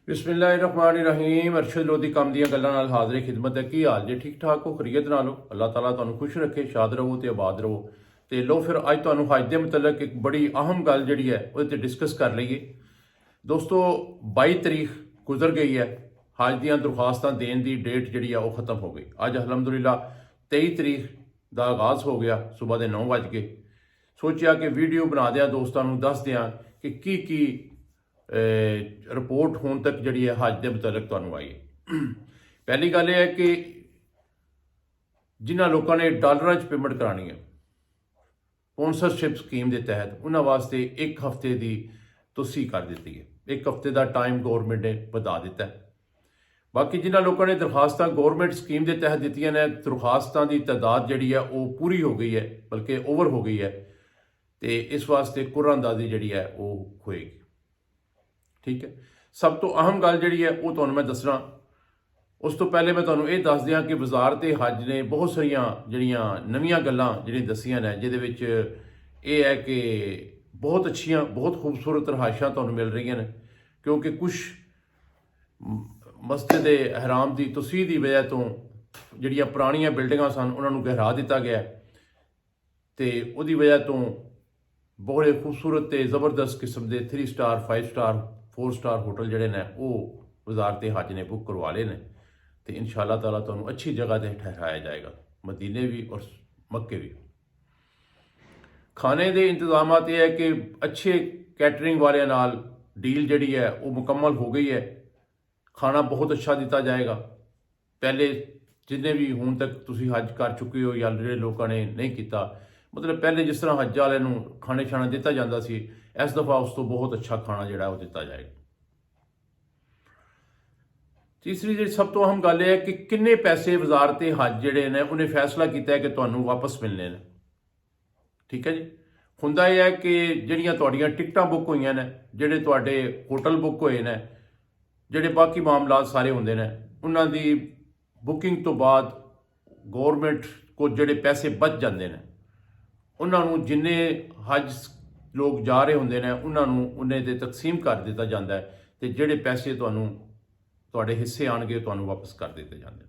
बिस्मिल्लाहिर्रहमानिर्रहीम। अरशद लोधी कम ਦੀਆਂ ਗੱਲਾਂ ਨਾਲ ਹਾਜ਼ਰ ਖਿਦਮਤ ਹੈ। ਕੀ ਹਾਲ ਜੇ? ਠੀਕ ਠਾਕ ਹੋ? ਖਰੀਅਤ ਨਾਲ ਹੋ? ਅੱਲਾਹ ਤਾਲਾ ਤੁਹਾਨੂੰ ਖੁਸ਼ ਰੱਖੇ, ਸ਼ਾਦ ਰਹੋ ਤੇ ਆਬਾਦ ਰਹੋ। ਤੇ ਲੋ ਫਿਰ ਅੱਜ ਤੁਹਾਨੂੰ ਹਜ ਦੇ ਮੁਤਲਕ ਇੱਕ ਬੜੀ ਅਹਿਮ ਗੱਲ ਜਿਹੜੀ ਹੈ ਉਹਦੇ ਤੇ ਡਿਸਕਸ ਕਰ ਲਈਏ। ਦੋਸਤੋ 22 ਤਰੀਕ ਗੁਜ਼ਰ ਗਈ ਹੈ, ਹਜ ਦੀਆਂ ਦਰਖਾਸਤਾਂ ਦੇਣ ਦੀ ਡੇਟ ਜਿਹੜੀ ਆ ਉਹ ਖਤਮ ਹੋ ਗਈ। ਅੱਜ ਅਲਹਮਦੁਲਿਲਾ 23 ਤਰੀਕ ਦਾ ਆਗਾਜ਼ ਹੋ ਗਿਆ, ਸਵੇਰ ਦੇ 9 ਵਜ ਗਏ। ਸੋਚਿਆ ਕਿ ਵੀਡੀਓ ਬਣਾ ਦਿਆਂ, ਦੋਸਤਾਂ ਨੂੰ ਦੱਸ ਦਿਆਂ ਕਿ ਕੀ ਰਿਪੋਰਟ ਹੁਣ ਤੱਕ ਜਿਹੜੀ ਹੈ ਹਜ ਦੇ ਮੁਤਲਕ ਤੁਹਾਨੂੰ ਆਈ ਹੈ। ਪਹਿਲੀ ਗੱਲ ਇਹ ਹੈ ਕਿ ਜਿਨ੍ਹਾਂ ਲੋਕਾਂ ਨੇ ਡਾਲਰਾਂ 'ਚ ਪੇਮੈਂਟ ਕਰਾਉਣੀ ਹੈ ਸਪਾਂਸਰਸ਼ਿਪ ਸਕੀਮ ਦੇ ਤਹਿਤ, ਉਹਨਾਂ ਵਾਸਤੇ ਇੱਕ ਹਫ਼ਤੇ ਦੀ ਤੋਸੀ ਕਰ ਦਿੱਤੀ ਹੈ। ਇੱਕ ਹਫ਼ਤੇ ਦਾ ਟਾਈਮ ਗੌਰਮੈਂਟ ਨੇ ਵਧਾ ਦਿੱਤਾ ਹੈ। ਬਾਕੀ ਜਿਨ੍ਹਾਂ ਲੋਕਾਂ ਨੇ ਦਰਖਾਸਤਾਂ ਗੌਰਮੈਂਟ ਸਕੀਮ ਦੇ ਤਹਿਤ ਦਿੱਤੀਆਂ ਨੇ, ਦਰਖਾਸਤਾਂ ਦੀ ਤਾਦਾਦ ਜਿਹੜੀ ਹੈ ਉਹ ਪੂਰੀ ਹੋ ਗਈ ਹੈ, ਬਲਕਿ ਓਵਰ ਹੋ ਗਈ ਹੈ, ਤੇ ਇਸ ਵਾਸਤੇ ਕੁਰਾਨਅੰਦਾਜ਼ੀ ਜਿਹੜੀ ਹੈ ਉਹ ਹੋਏਗੀ। ਠੀਕ ਹੈ, ਸਭ ਤੋਂ ਅਹਿਮ ਗੱਲ ਜਿਹੜੀ ਹੈ ਉਹ ਤੁਹਾਨੂੰ ਮੈਂ ਦੱਸਣਾ। ਉਸ ਤੋਂ ਪਹਿਲੇ ਮੈਂ ਤੁਹਾਨੂੰ ਇਹ ਦੱਸ ਦਿਆਂ ਕਿ ਵਜ਼ਾਰਤ ਹਜ ਨੇ ਬਹੁਤ ਸਾਰੀਆਂ ਜਿਹੜੀਆਂ ਨਵੀਆਂ ਗੱਲਾਂ ਜਿਹੜੀਆਂ ਦੱਸੀਆਂ ਨੇ, ਜਿਹਦੇ ਵਿੱਚ ਇਹ ਹੈ ਕਿ ਬਹੁਤ ਅੱਛੀਆਂ, ਬਹੁਤ ਖੂਬਸੂਰਤ ਰਹਾਇਸ਼ਾਂ ਤੁਹਾਨੂੰ ਮਿਲ ਰਹੀਆਂ ਨੇ, ਕਿਉਂਕਿ ਕੁਛ ਮਸਜਿਦ ਹਰਾਮ ਦੀ ਤਸੀਹ ਦੀ ਵਜ੍ਹਾ ਤੋਂ ਜਿਹੜੀਆਂ ਪੁਰਾਣੀਆਂ ਬਿਲਡਿੰਗਾਂ ਸਨ ਉਹਨਾਂ ਨੂੰ ਗਹਿਰਾ ਦਿੱਤਾ ਗਿਆ, ਤੇ ਉਹਦੀ ਵਜ੍ਹਾ ਤੋਂ ਬੜੇ ਖੂਬਸੂਰਤ ਤੇ ਜ਼ਬਰਦਸਤ ਕਿਸਮ ਦੇ 3 ਸਟਾਰ 5 ਸਟਾਰ 4 ਸਟਾਰ ਹੋਟਲ ਜਿਹੜੇ ਨੇ ਉਹ ਵਜ਼ਾਰਤ ਹਜ ਨੇ ਬੁੱਕ ਕਰਵਾ ਲਏ ਨੇ, ਤੇ ਇਨਸ਼ਾ ਅੱਲਾਹ ਤਾਲਾ ਤੁਹਾਨੂੰ ਅੱਛੀ ਜਗ੍ਹਾ 'ਤੇ ਠਹਿਰਾਇਆ ਜਾਏਗਾ, ਮਦੀਨੇ ਵੀ ਔਰ ਮੱਕੇ ਵੀ। ਖਾਣੇ ਦੇ ਇੰਤਜ਼ਾਮਾਤ ਇਹ ਹੈ ਕਿ ਅੱਛੇ ਕੈਟਰਿੰਗ ਵਾਲਿਆਂ ਨਾਲ ਡੀਲ ਜਿਹੜੀ ਹੈ ਉਹ ਮੁਕੰਮਲ ਹੋ ਗਈ ਹੈ। ਖਾਣਾ ਬਹੁਤ ਅੱਛਾ ਦਿੱਤਾ ਜਾਏਗਾ। ਪਹਿਲੇ ਜਿੰਨੇ ਵੀ ਹੁਣ ਤੱਕ ਤੁਸੀਂ ਹਜ ਕਰ ਚੁੱਕੇ ਹੋ ਜਾਂ ਜਿਹੜੇ ਲੋਕਾਂ ਨੇ ਨਹੀਂ ਕੀਤਾ, ਮਤਲਬ ਪਹਿਲੇ ਜਿਸ ਤਰ੍ਹਾਂ ਹੱਜ ਵਾਲਿਆਂ ਨੂੰ ਖਾਣੇ ਛਾਣਾ ਦਿੱਤਾ ਜਾਂਦਾ ਸੀ, ਇਸ ਦਫਾ ਉਸ ਤੋਂ ਬਹੁਤ ਅੱਛਾ ਖਾਣਾ ਜਿਹੜਾ ਉਹ ਦਿੱਤਾ ਜਾਏਗਾ। ਤੀਸਰੀ ਜਿਹੜੀ ਸਭ ਤੋਂ ਅਹਿਮ ਗੱਲ ਇਹ ਹੈ ਕਿ ਕਿੰਨੇ ਪੈਸੇ ਵਜ਼ਾਰਤ ਹਜ ਜਿਹੜੇ ਨੇ ਉਹਨੇ ਫੈਸਲਾ ਕੀਤਾ ਹੈ ਕਿ ਤੁਹਾਨੂੰ ਵਾਪਸ ਮਿਲਣੇ ਨੇ। ਠੀਕ ਹੈ ਜੀ, ਹੁੰਦਾ ਇਹ ਹੈ ਕਿ ਜਿਹੜੀਆਂ ਤੁਹਾਡੀਆਂ ਟਿਕਟਾਂ ਬੁੱਕ ਹੋਈਆਂ ਨੇ, ਜਿਹੜੇ ਤੁਹਾਡੇ ਹੋਟਲ ਬੁੱਕ ਹੋਏ ਨੇ, ਜਿਹੜੇ ਬਾਕੀ ਮਾਮਲਾਤ ਸਾਰੇ ਹੁੰਦੇ ਨੇ, ਉਹਨਾਂ ਦੀ ਬੁਕਿੰਗ ਤੋਂ ਬਾਅਦ ਗੌਰਮੈਂਟ ਕੋਲ ਜਿਹੜੇ ਪੈਸੇ ਬਚ ਜਾਂਦੇ ਨੇ, ਉਹਨਾਂ ਨੂੰ ਜਿੰਨੇ ਹਜ ਲੋਕ ਜਾ ਰਹੇ ਹੁੰਦੇ ਨੇ ਉਹਨਾਂ ਨੂੰ ਉਹਨੇ ਤੇ ਤਕਸੀਮ ਕਰ ਦਿੱਤਾ ਜਾਂਦਾ ਹੈ, ਤੇ ਜਿਹੜੇ ਪੈਸੇ ਤੁਹਾਡੇ ਹਿੱਸੇ ਆਣਗੇ ਤੁਹਾਨੂੰ ਵਾਪਸ ਕਰ ਦਿੱਤੇ ਜਾਂਦੇ।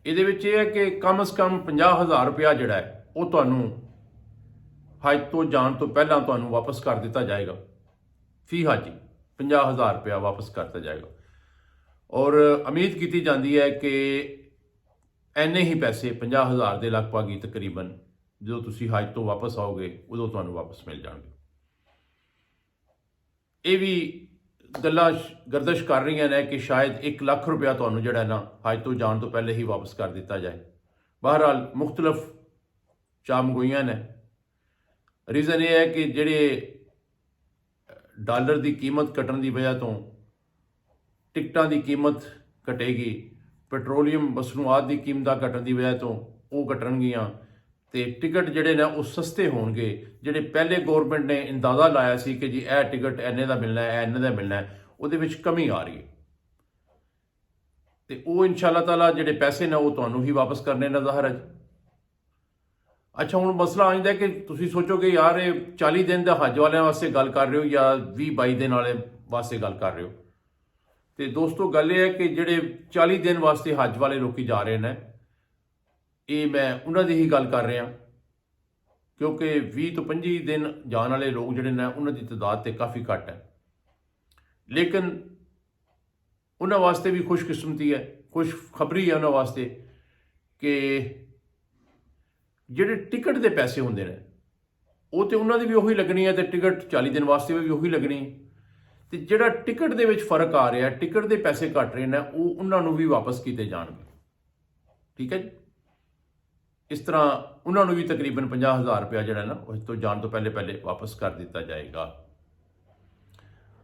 ਇਹਦੇ ਵਿੱਚ ਇਹ ਹੈ ਕਿ ਕਮ ਸੇ ਕਮ 50,000 ਰੁਪਇਆ ਜਿਹੜਾ ਹੈ ਉਹ ਤੁਹਾਨੂੰ ਹਜ ਤੋਂ ਜਾਣ ਤੋਂ ਪਹਿਲਾਂ ਤੁਹਾਨੂੰ ਵਾਪਸ ਕਰ ਦਿੱਤਾ ਜਾਏਗਾ। ਫੀ ਹਾਜੀ 50,000 ਰੁਪਇਆ ਵਾਪਸ ਕਰਤਾ ਜਾਏਗਾ, ਔਰ ਉਮੀਦ ਕੀਤੀ ਜਾਂਦੀ ਹੈ ਕਿ ਐਨੇ ਹੀ ਪੈਸੇ 50,000 ਦੇ ਲਗਭਗ ਹੀ ਤਕਰੀਬਨ ਜਦੋਂ ਤੁਸੀਂ ਹਜ ਤੋਂ ਵਾਪਸ ਆਓਗੇ ਉਦੋਂ ਤੁਹਾਨੂੰ ਵਾਪਸ ਮਿਲ ਜਾਣਗੇ। ਇਹ ਵੀ ਗੱਲਾਂ ਗਰਦਸ਼ ਕਰ ਰਹੀਆਂ ਨੇ ਕਿ ਸ਼ਾਇਦ 1 ਲੱਖ ਰੁਪਇਆ ਤੁਹਾਨੂੰ ਜਿਹੜਾ ਨਾ ਹਜ ਤੋਂ ਜਾਣ ਤੋਂ ਪਹਿਲੇ ਹੀ ਵਾਪਸ ਕਰ ਦਿੱਤਾ ਜਾਏ। ਬਹਰਹਾਲ ਮੁਖਤਲਫ ਚਾਮਗੋਈਆਂ ਨੇ। ਰੀਜ਼ਨ ਇਹ ਹੈ ਕਿ ਜਿਹੜੇ ਡਾਲਰ ਦੀ ਕੀਮਤ ਘਟਣ ਦੀ ਵਜ੍ਹਾ ਤੋਂ ਟਿਕਟਾਂ ਦੀ ਕੀਮਤ ਘਟੇਗੀ, ਪੈਟਰੋਲੀਅਮ ਮਸਨੂਆਤ ਦੀ ਕੀਮਤਾਂ ਘਟਣ ਦੀ ਵਜ੍ਹਾ ਤੋਂ ਉਹ ਘਟਣਗੀਆਂ, ਤੇ ਟਿਕਟ ਜਿਹੜੇ ਨੇ ਉਹ ਸਸਤੇ ਹੋਣਗੇ। ਜਿਹੜੇ ਪਹਿਲੇ ਗੌਰਮੈਂਟ ਨੇ ਅੰਦਾਜ਼ਾ ਲਾਇਆ ਸੀ ਕਿ ਜੀ ਇਹ ਟਿਕਟ ਇੰਨੇ ਦਾ ਮਿਲਣਾ ਹੈ, ਇੰਨੇ ਦਾ ਮਿਲਣਾ ਹੈ, ਉਹਦੇ ਵਿੱਚ ਕਮੀ ਆ ਰਹੀ ਹੈ, ਤੇ ਉਹ ਇਨਸ਼ਾ ਅੱਲਾਹ ਤਾਲਾ ਜਿਹੜੇ ਪੈਸੇ ਨੇ ਉਹ ਤੁਹਾਨੂੰ ਹੀ ਵਾਪਸ ਕਰਨੇ ਨੇ ਜ਼ਾਹਰ ਹੈ। ਅੱਛਾ, ਹੁਣ ਮਸਲਾ ਆ ਜਾਂਦਾ ਕਿ ਤੁਸੀਂ ਸੋਚੋਗੇ ਯਾਰ ਇਹ 40 ਦਿਨ ਦਾ ਹਜ ਵਾਲਿਆਂ ਵਾਸਤੇ ਗੱਲ ਕਰ ਰਹੇ ਹੋ ਜਾਂ 20-22 ਦਿਨ ਵਾਲੇ ਵਾਸਤੇ ਗੱਲ ਕਰ ਰਹੇ ਹੋ। ਤੇ ਦੋਸਤੋ ਗੱਲ ਇਹ ਹੈ ਕਿ ਜਿਹੜੇ 40 ਦਿਨ ਵਾਸਤੇ ਹਜ ਵਾਲੇ ਲੋਕੀ ਜਾ ਰਹੇ ਨੇ, ਇਹ ਮੈਂ ਉਹਨਾਂ ਦੀ ਹੀ ਗੱਲ ਕਰ ਰਿਹਾ, ਕਿਉਂਕਿ 20 ਤੋਂ 25 ਦਿਨ ਜਾਣ ਵਾਲੇ ਲੋਕ ਜਿਹੜੇ ਨੇ ਉਹਨਾਂ ਦੀ ਤਾਦਾਦ ਤੇ ਕਾਫੀ ਘੱਟ ਹੈ। ਲੇਕਿਨ ਉਹਨਾਂ ਵਾਸਤੇ ਵੀ ਖੁਸ਼ਕਿਸਮਤੀ ਹੈ, ਖੁਸ਼ ਖਬਰੀ ਹੈ ਉਹਨਾਂ ਵਾਸਤੇ ਕਿ ਜਿਹੜੇ ਟਿਕਟ ਦੇ ਪੈਸੇ ਹੁੰਦੇ ਨੇ ਉਹ ਤੇ ਉਹਨਾਂ ਦੀ ਵੀ ਉਹੀ ਲੱਗਣੀ ਹੈ, ਤੇ ਟਿਕਟ 40 ਦਿਨ ਵਾਸਤੇ ਵੀ ਉਹੀ ਲੱਗਣੀ ਹੈ, ਤੇ ਜਿਹੜਾ ਟਿਕਟ ਦੇ ਵਿੱਚ ਫਰਕ ਆ ਰਿਹਾ, ਟਿਕਟ ਦੇ ਪੈਸੇ ਘਟ ਰਹੇ ਨੇ, ਉਹ ਉਹਨਾਂ ਨੂੰ ਵੀ ਵਾਪਸ ਕੀਤੇ ਜਾਣਗੇ। ਠੀਕ ਹੈ ਜੀ, ਇਸ ਤਰ੍ਹਾਂ ਉਹਨਾਂ ਨੂੰ ਵੀ ਤਕਰੀਬਨ 50,000 ਰੁਪਇਆ ਜਿਹੜਾ ਨਾ ਉਸ ਤੋਂ ਜਾਣ ਤੋਂ ਪਹਿਲੇ ਵਾਪਸ ਕਰ ਦਿੱਤਾ ਜਾਏਗਾ।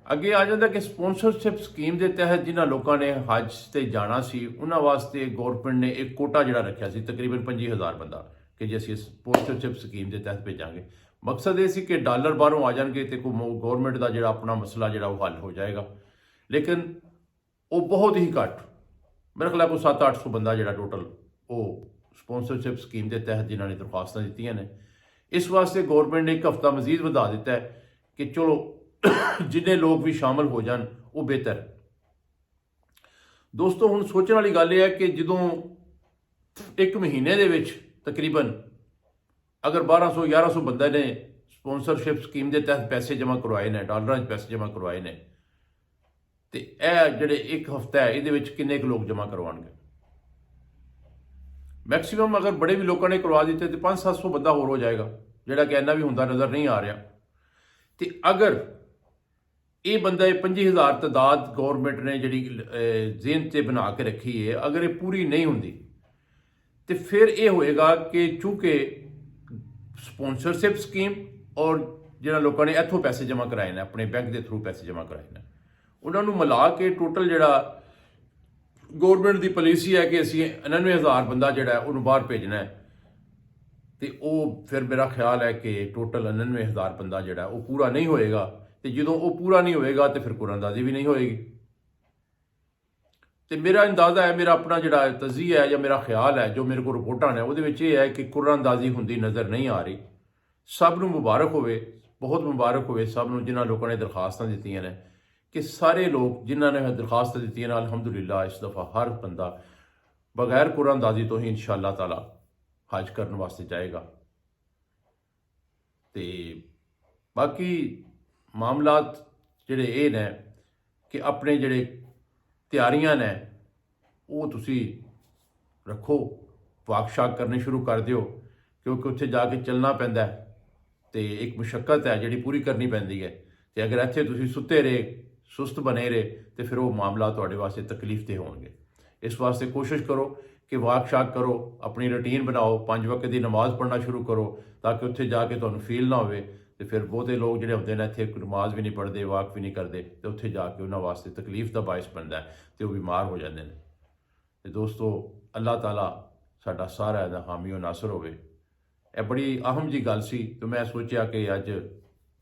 ਅੱਗੇ ਆ ਜਾਂਦਾ ਕਿ ਸਪਾਂਸਰਸ਼ਿਪ ਸਕੀਮ ਦੇ ਤਹਿਤ ਜਿਨ੍ਹਾਂ ਲੋਕਾਂ ਨੇ ਹਜ ਤੇ ਜਾਣਾ ਸੀ ਉਹਨਾਂ ਵਾਸਤੇ ਗੌਰਮੈਂਟ ਨੇ ਇੱਕ ਕੋਟਾ ਜਿਹੜਾ ਰੱਖਿਆ ਸੀ ਤਕਰੀਬਨ 25,000 ਬੰਦਾ, ਕਿ ਜੇ ਅਸੀਂ ਸਪਾਂਸਰਸ਼ਿਪ ਸਕੀਮ ਦੇ ਤਹਿਤ ਭੇਜਾਂਗੇ। ਮਕਸਦ ਇਹ ਸੀ ਕਿ ਡਾਲਰ ਬਾਹਰੋਂ ਆ ਜਾਣਗੇ ਤੇ ਕੋਈ ਗੌਰਮੈਂਟ ਦਾ ਜਿਹੜਾ ਆਪਣਾ ਮਸਲਾ ਜਿਹੜਾ ਉਹ ਹੱਲ ਹੋ ਜਾਏਗਾ। ਲੇਕਿਨ ਉਹ ਬਹੁਤ ਹੀ ਘੱਟ, ਮੇਰੇ ਖਿਆਲ ਕੋਈ 700-800 ਬੰਦਾ ਜਿਹੜਾ ਟੋਟਲ ਉਹ ਸਪਾਂਸਰਸ਼ਿਪ ਸਕੀਮ ਦੇ ਤਹਿਤ ਜਿਨ੍ਹਾਂ ਨੇ ਦਰਖਾਸਤਾਂ ਦਿੱਤੀਆਂ ਨੇ। ਇਸ ਵਾਸਤੇ ਗੌਰਮੈਂਟ ਨੇ 1 ਹਫ਼ਤਾ ਮਜ਼ੀਦ ਵਧਾ ਦਿੱਤਾ ਹੈ ਕਿ ਚਲੋ जिन्ने लोग भी शामिल हो जान वो बेहतर है। दोस्तों, हुण सोचने वाली गल यह है कि जदों एक महीने दे विच तकरीबन अगर 1200-1100 बंदे ने स्पॉन्सरशिप स्कीम के तहत पैसे जमा करवाए ने, डॉलर पैसे जमा करवाए ने, तो यह जिहड़े एक हफ्ता है ये किन्ने कुछ लोग जमा करवाएंगे? मैक्सीमम अगर बड़े भी लोगों ने करवा दिते तो 500-700 बंदा होर हो जाएगा, जिहड़ा कि इन्ना भी होंदा नज़र नहीं आ रहा। तो अगर ये बंदा 25,000 तादाद गौरमेंट ने जी जेहन से बना के रखी है, अगर ये पूरी नहीं होंगी तो फिर ये होएगा कि चूँकि स्पॉन्सरशिप स्कीम और जिन्होंने लोगों ने इत्थों पैसे जमा कराए हैं, अपने बैंक के थ्रू पैसे जमा कराए हैं, उन्होंने मिला के टोटल जिहड़ा गौरमेंट की पॉलिसी है कि असी 99,000 बंदा जिहड़ा उन्होंने बाहर भेजना है, तो वो फिर मेरा ख्याल है कि टोटल 99,000 बंदा जिहड़ा वो पूरा नहीं होएगा। तो जो वो पूरा नहीं होएगा तो फिर कुरानदाजी भी नहीं होएगी। तो मेरा अंदाज़ा है, मेरा अपना जिहड़ा तज़िया है या मेरा ख्याल है, जो मेरे को रिपोर्टां ने वो है कि कुरानदाजी होंदी नज़र नहीं आ रही। सब नूं मुबारक होवे, बहुत मुबारक होवे सब नूं जिन्हां लोगों ने दरखास्तां दित्तियां ने, कि सारे लोग जिन्होंने दरखास्त दी ना अलहमदुलिल्लाह इस दफ़ा हर बंदा बगैर कुरानदाजी तो ही इंशाअल्लाह ताला हज करने वास्ते जाएगा। तो बाकी मामलात जिहड़े ये ने कि अपने जिहड़े तैयारियां ने वो तुसी रखो, वाक शाक करने शुरू कर दिओ, क्योंकि उत्थे जाके चलना पैंदा है, तो एक मुशक्कत है जिहड़ी पूरी करनी पैंदी है। तो अगर इत्थे तुसी सुते रहे, सुस्त बने रहे, तो फिर वो मामला तुहाडे वास्ते तकलीफ दे होणगे। इस वास्ते कोशिश करो कि वाक शाक करो, अपनी रूटीन बनाओ, 5 वक्त की नमाज पढ़ना शुरू करो, ताकि उत्थे जाके तुहानूं फील ना होवे तो फिर बहुते लोग जिहड़े होंदे ने इत्थे नमाज भी नहीं पढ़ते, वाक भी नहीं करते, तो उत्थे जाके उन्हां वास्ते तकलीफ का बायस बनता है, तो वो बीमार हो जाते हैं। तो दोस्तों, अल्लाह ताला साडा सारा दा हामी और नासर होवे। यह बड़ी अहम जी गल सी, तो मैं सोचा कि अज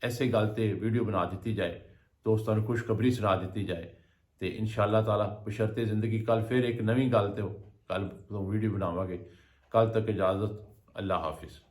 ऐसे गल ते वीडियो बना दी जाए, दोस्तों को खुशखबरी सुना दी जाए। तो इंशाअल्लाह ताला बशर्ते ज़िंदगी कल फिर एक नवी गल तो कल वीडियो बनावांगे। कल तक इजाज़त, अल्लाह हाफिज़।